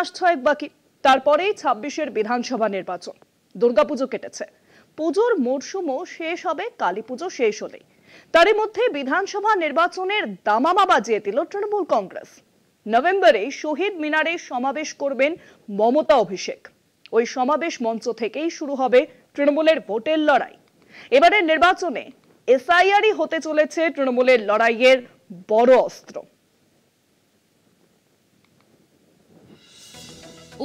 মাস ছয়েক বাকি, তারপরেই 26-এর বিধানসভা নির্বাচন। দুর্গাপুজো কেটেছে, পুজোর মরশুমও শেষ হবে কালী পুজো শেষ হলেই। তারই মধ্যে বিধানসভা নির্বাচনের দামামা বাজিয়ে দিল তৃণমূল কংগ্রেস। নভেম্বরে শহীদ মিনারে সমাবেশ করবেন মমতা অভিষেক। ওই সমাবেশ মঞ্চ থেকেই শুরু হবে তৃণমূলের ভোটের লড়াই। এবারের নির্বাচনে এসআইআরই হতে চলেছে তৃণমূলের লড়াইয়ের বড় অস্ত্র।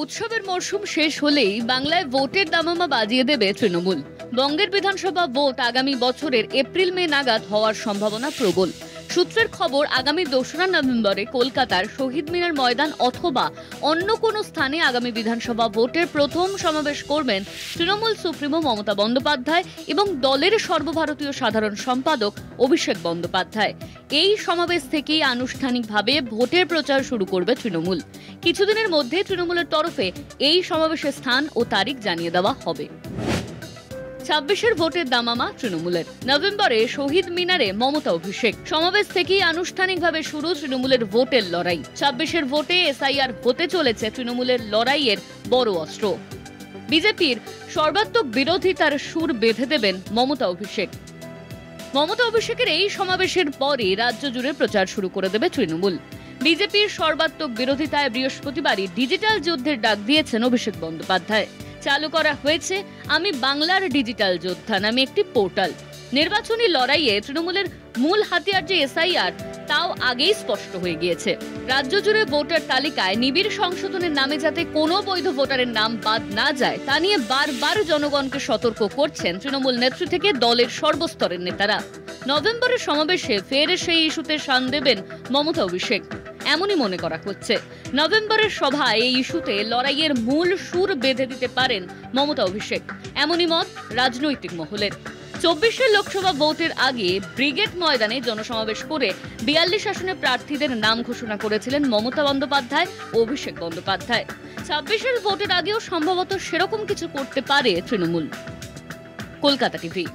উৎসবের মরশুম শেষ হলেই বাংলায় ভোটের দামামা বাজিয়ে দেবে তৃণমূল। বঙ্গের বিধানসভা ভোট আগামী বছরের এপ্রিল মে নাগাদ হওয়ার সম্ভাবনা প্রবল। সূত্রের খবর, আগামী 2রা নভেম্বরে কলকাতার শহীদ মিনার ময়দান অথবা অন্য কোনো স্থানে আগামী বিধানসভা ভোটের প্রথম সমাবেশ করবেন তৃণমূল সুপ্রিমো মমতা বন্দ্যোপাধ্যায় এবং দলের সর্বভারতীয় সাধারণ সম্পাদক অভিষেক বন্দ্যোপাধ্যায়। এই সমাবেশ থেকেই আনুষ্ঠানিকভাবে ভোটের প্রচার শুরু করবে তৃণমূল। কিছুদিনের মধ্যে তৃণমূলের তরফে এই সমাবেশের স্থান ও তারিখ জানিয়ে দেওয়া হবে। 26-এর ভোটের দামামা তৃণমূলের। নভেম্বরে শহীদ মিনারে মমতা অভিষেক। সমাবেশ থেকেই আনুষ্ঠানিকভাবে শুরু তৃণমূলের ভোটের লড়াই। 26-এর ভোটে এসআইআর হতে চলেছে তৃণমূলের লড়াইয়ের বড় অস্ত্র। বিজেপির সর্বাত্মক বিরোধিতার সুর বেঁধে দেবেন মমতা অভিষেক। মমতা অভিষেকের এই সমাবেশের পরে রাজ্য জুড়ে প্রচার শুরু করে দেবে তৃণমূল। বিজেপির সর্বাত্মক বিরোধিতায় বৃহস্পতিবারই ডিজিটাল যুদ্ধের ডাক দিয়েছেন অভিষেক বন্দ্যোপাধ্যায়। চালু করা হয়েছে আমি বাংলার ডিজিটাল যোদ্ধা নামে একটি পোর্টাল। নির্বাচনী লড়াইয়ে তৃণমূলের মূল হাতিয়ার যে এসআইআর, তাও আগেই স্পষ্ট হয়ে গিয়েছে। রাজ্য জুড়ে ভোটার তালিকায় নিবিড় সংশোধনের নামে যাতে কোনো বৈধ ভোটারের নাম বাদ না যায়, তা নিয়ে বারবার জনগণকে সতর্ক করছেন তৃণমূল নেত্রী থেকে দলের সর্বস্তরের নেতারা। নভেম্বরের সমাবেশে ফের সেই ইস্যুতে শান দেবেন মমতা অভিষেক, এমনই মনে করা হচ্ছে। নভেম্বরের সভায় এই ইস্যুতে লড়াইয়ের মূল সুর বেঁধে দিতে পারেন মমতা অভিষেক, এমনই মত রাজনৈতিক মহলের। 24-এর লোকসভা ভোটের আগে ব্রিগেড ময়দানে জনসমাবেশ করে 42 আসনে প্রার্থীদের নাম ঘোষণা করেছিলেন মমতা বন্দ্যোপাধ্যায় ও অভিষেক বন্দ্যোপাধ্যায়। 26-এর ভোটের আগেও সম্ভবত সেরকম কিছু করতে পারে তৃণমূল। কলকাতা টিভি।